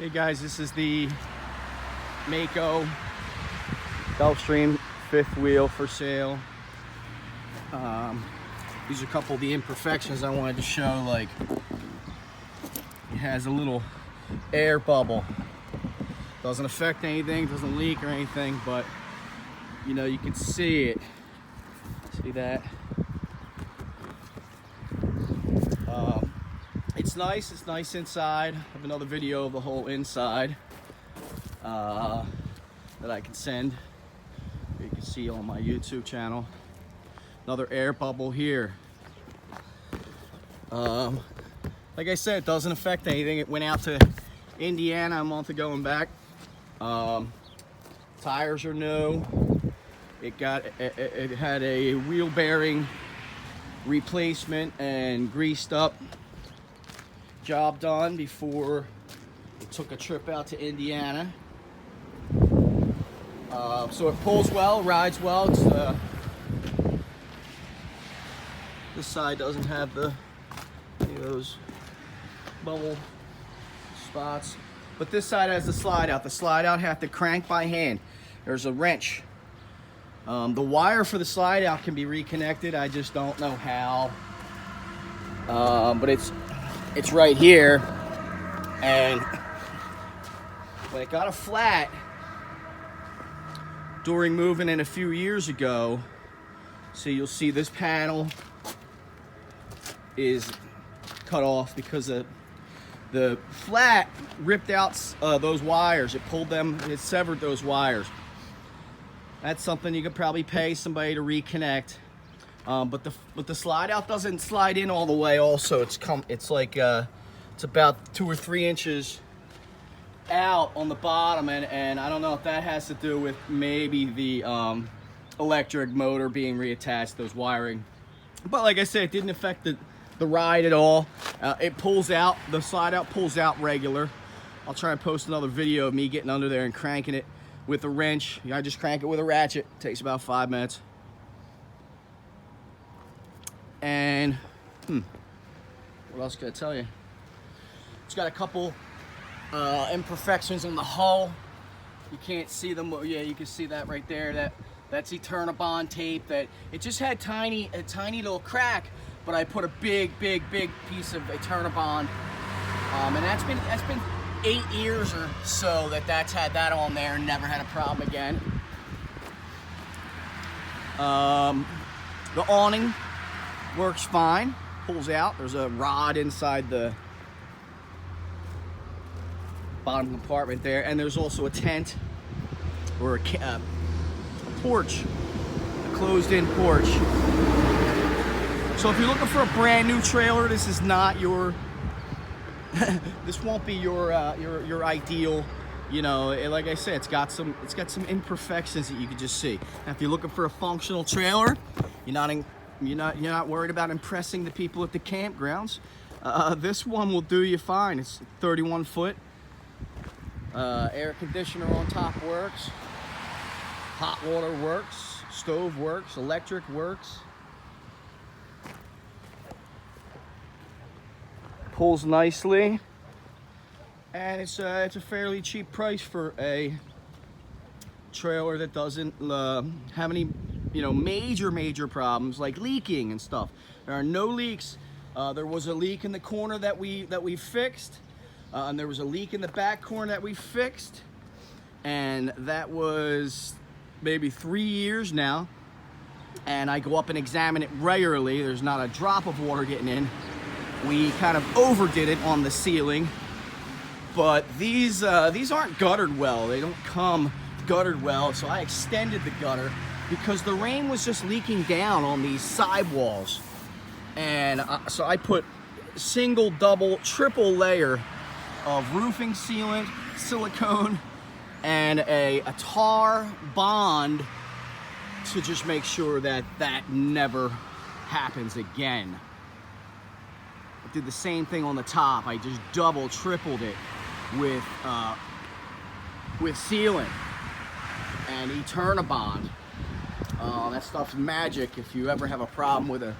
Hey guys, this is the MAKO GULFSTREAM fifth wheel for sale. These are a couple of the imperfections I wanted to show. Like, it has a little air bubble. Doesn't affect anything, doesn't leak or anything, but you know, you can see it. See that? It's nice inside. I have another video of the whole inside that I can send. You can see on my YouTube channel. Another air bubble here. Like I said, it doesn't affect anything. It went out to Indiana a month ago and back. Tires are new. It had a wheel bearing replacement and greased up job done before it took a trip out to Indiana. So it pulls well, rides well. It's, this side doesn't have any of those bubble spots, but this side has the slide out. The slide out have to crank by hand. There's a wrench. The wire for the slide out can be reconnected. I just don't know how. But it's right here, and when it got a flat during moving in a few years ago, so you'll see this panel is cut off because the flat ripped out those wires. It pulled them, it severed those wires. That's something you could probably pay somebody to reconnect. But the slide out doesn't slide in all the way. Also, it's like it's about 2 or 3 inches out on the bottom, and I don't know if that has to do with maybe the electric motor being reattached, those wiring. But like I said, it didn't affect the ride at all. It pulls out. The slide out pulls out regular. I'll try and post another video of me getting under there and cranking it with a wrench. I just crank it with a ratchet. It takes about 5 minutes. And what else can I tell you? It's got a couple imperfections on the hull. You can't see them. Yeah, you can see that right there. That's Eternabond tape. That it just had a tiny little crack, but I put a big piece of Eternabond, and that's been 8 years or so that's had that on there and never had a problem again. The awning works fine, pulls out. There's a rod inside the bottom compartment there, and there's also a tent or a porch, a closed-in porch. So if you're looking for a brand new trailer, this is not your this won't be your ideal. You know, like I said, it's got some imperfections that you can just see. Now, if you're looking for a functional trailer, you're not worried about impressing the people at the campgrounds, this one will do you fine. It's 31 foot. Air conditioner on top works. Hot water works. Stove works. Electric works. Pulls nicely, and it's a fairly cheap price for a trailer that doesn't have any major problems like leaking and stuff. There are no leaks. There was a leak in the corner that we fixed, and there was a leak in the back corner that we fixed, and that was maybe 3 years now, and I go up and examine it regularly. There's not a drop of water getting in. We kind of overdid it on the ceiling, but these aren't guttered well. They don't come guttered well, so I extended the gutter because the rain was just leaking down on these sidewalls. And so I put single, double, triple layer of roofing sealant, silicone, and a tar bond to just make sure that never happens again. I did the same thing on the top. I just double, tripled it with sealant and Eternabond. That stuff's magic. If you ever have a problem with a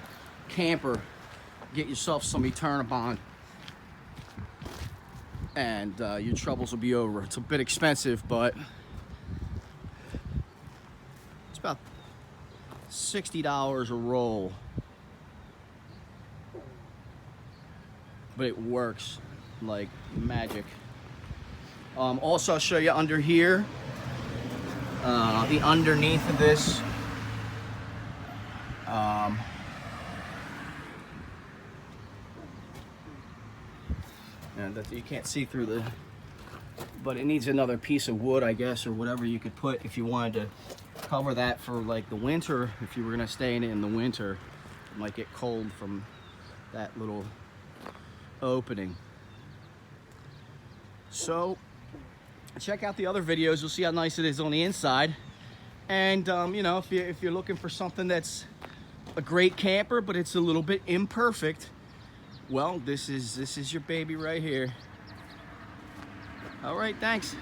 camper, get yourself some Eternabond. and your troubles will be over. It's a bit expensive, but it's about $60 a roll. But it works like magic. Also, I'll show you under here, the underneath of this. And that you can't see through the, but it needs another piece of wood, I guess, or whatever you could put if you wanted to cover that for like the winter. If you were gonna stay in it in the winter, it might get cold from that little opening. So check out the other videos. You'll see how nice it is on the inside. And you know, if you're looking for something that's a great camper, but it's a little bit imperfect, well, this is your baby right here. All right, thanks.